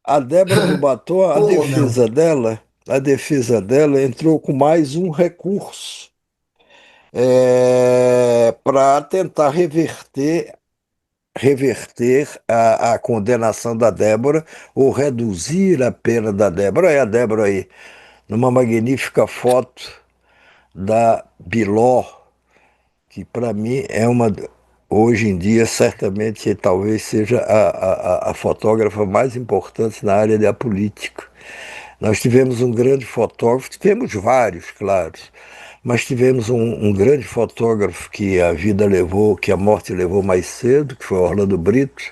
A Débora do Batom, Ou não? a defesa dela entrou com mais um recurso para tentar reverter a condenação da Débora ou reduzir a pena da Débora. Olha a Débora aí, numa magnífica foto da Biló, que para mim é hoje em dia, certamente, talvez seja a fotógrafa mais importante na área da política. Nós tivemos um grande fotógrafo, tivemos vários, claro, mas tivemos um grande fotógrafo que a vida levou, que a morte levou mais cedo, que foi Orlando Brito,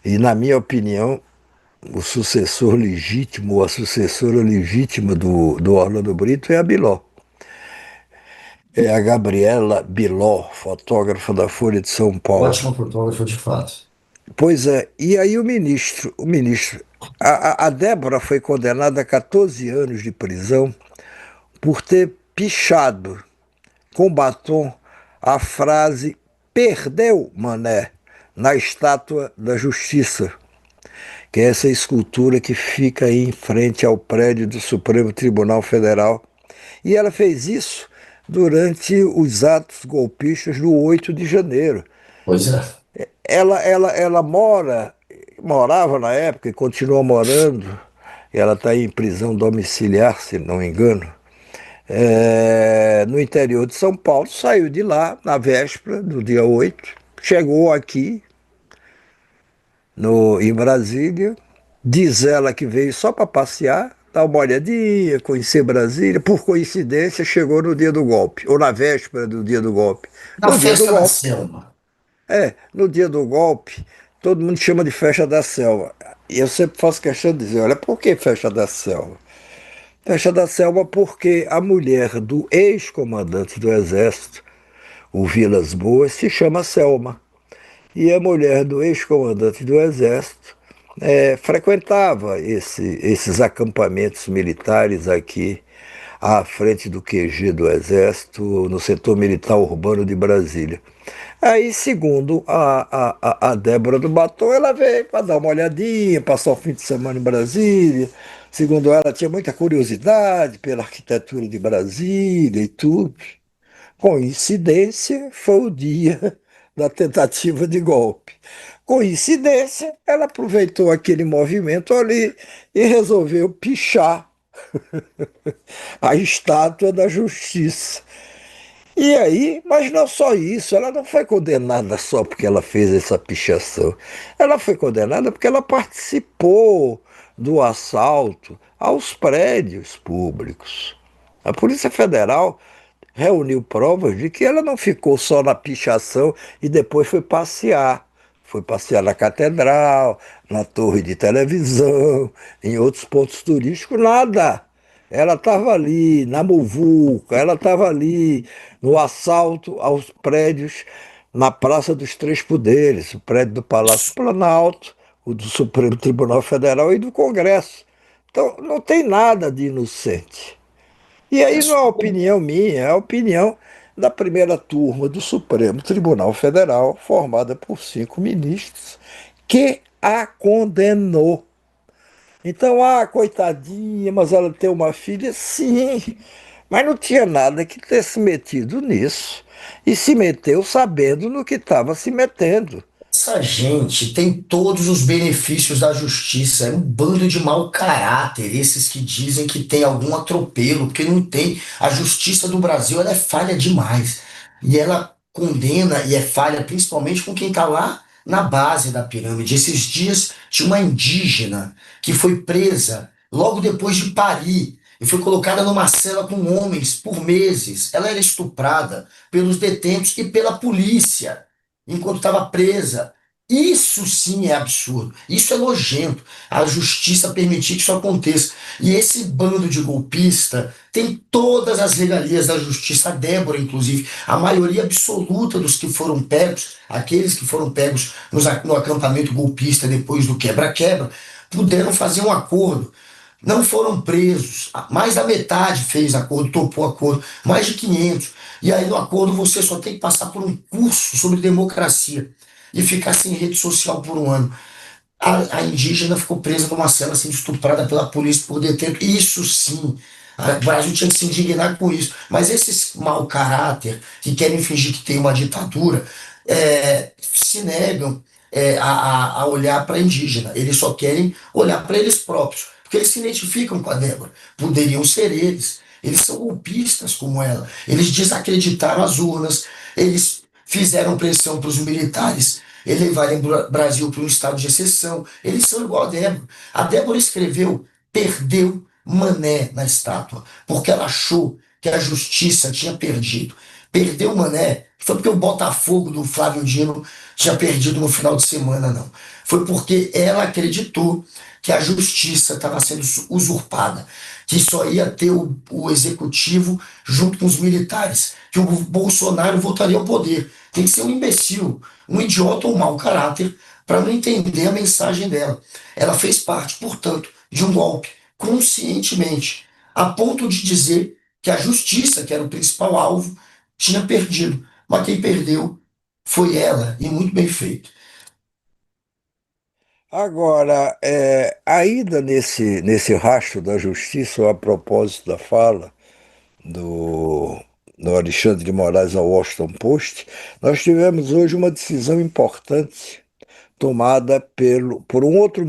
e, na minha opinião, o sucessor legítimo, ou a sucessora legítima do Orlando Brito é a Biló. É a Gabriela Biló, fotógrafa da Folha de São Paulo. Ótima fotógrafa, de fato. Pois é, e aí a Débora foi condenada a 14 anos de prisão por ter pichado com batom a frase "Perdeu, mané", na estátua da Justiça, que é essa escultura que fica aí em frente ao prédio do Supremo Tribunal Federal. E ela fez isso durante os atos golpistas do 8 de janeiro. Pois é. Ela morava na época e continua morando, ela está em prisão domiciliar, se não me engano, no interior de São Paulo, saiu de lá na véspera do dia 8, chegou aqui em Brasília, diz ela que veio só para passear, dar uma olhadinha, conhecer Brasília, por coincidência chegou no dia do golpe, ou na véspera do dia do golpe. Na No dia do festa da golpe, Selma. no dia do golpe, todo mundo chama de festa da selva. E eu sempre faço questão de dizer, olha, por que festa da selva? Festa da selva porque a mulher do ex-comandante do Exército, o Vilas Boas, se chama Selma. E a mulher do ex-comandante do Exército frequentava esses acampamentos militares aqui à frente do QG do Exército, no setor militar urbano de Brasília. Aí, segundo a Débora do Batom, ela veio para dar uma olhadinha, passar o fim de semana em Brasília. Segundo ela, tinha muita curiosidade pela arquitetura de Brasília e tudo. Coincidência, foi o dia da tentativa de golpe. Coincidência, ela aproveitou aquele movimento ali e resolveu pichar a estátua da Justiça. E aí, mas não só isso, ela não foi condenada só porque ela fez essa pichação. Ela foi condenada porque ela participou do assalto aos prédios públicos. A Polícia Federal reuniu provas de que ela não ficou só na pichação e depois foi passear. Foi passear na catedral, na torre de televisão, em outros pontos turísticos, nada. Ela estava ali na muvuca, ela estava ali no assalto aos prédios na Praça dos Três Poderes, o prédio do Palácio Planalto, o do Supremo Tribunal Federal e do Congresso. Então, não tem nada de inocente. E É aí não é só- opinião minha, é a opinião da primeira turma do Supremo Tribunal Federal, formada por 5 ministros, que a condenou. Então, coitadinha, mas ela tem uma filha, sim, mas não tinha nada que ter se metido nisso. E se meteu sabendo no que estava se metendo. Essa gente tem todos os benefícios da justiça. É um bando de mau caráter, esses que dizem que tem algum atropelo, porque não tem. A justiça do Brasil, ela é falha demais. E ela condena e é falha principalmente com quem está lá na base da pirâmide. Esses dias tinha uma indígena que foi presa logo depois de parir e foi colocada numa cela com homens por meses. Ela era estuprada pelos detentos e pela polícia enquanto estava presa. Isso sim é absurdo. Isso é nojento. A justiça permitir que isso aconteça. E esse bando de golpista tem todas as regalias da justiça. A Débora, inclusive, a maioria absoluta dos que foram pegos, aqueles que foram pegos no acampamento golpista depois do quebra-quebra, puderam fazer um acordo. Não foram presos. Mais da metade fez acordo, topou acordo. Mais de 500. E aí no acordo você só tem que passar por um curso sobre democracia e ficar sem rede social por um ano. A indígena ficou presa numa cela, sendo estuprada pela polícia por detento. Isso sim, o Brasil tinha que se indignar com isso. Mas esses mau caráter que querem fingir que tem uma ditadura, se negam a olhar para a indígena. Eles só querem olhar para eles próprios, porque eles se identificam com a Débora. Poderiam ser eles. Eles são golpistas como ela. Eles desacreditaram as urnas, eles fizeram pressão para os militares elevarem o Brasil para um estado de exceção. Eles são igual a Débora. A Débora escreveu, perdeu Mané na estátua, porque ela achou que a justiça tinha perdido. Perdeu Mané, não foi porque o Botafogo do Flávio Dino tinha perdido no final de semana, não. Foi porque ela acreditou que a justiça estava sendo usurpada, que só ia ter o executivo junto com os militares, que o Bolsonaro voltaria ao poder. Tem que ser um imbecil, um idiota ou um mau caráter para não entender a mensagem dela. Ela fez parte, portanto, de um golpe, conscientemente, a ponto de dizer que a justiça, que era o principal alvo, tinha perdido. Mas quem perdeu foi ela, e muito bem feito. Agora, ainda nesse rastro da justiça, ou a propósito da fala do, do Alexandre de Moraes ao Washington Post, nós tivemos hoje uma decisão importante tomada por um outro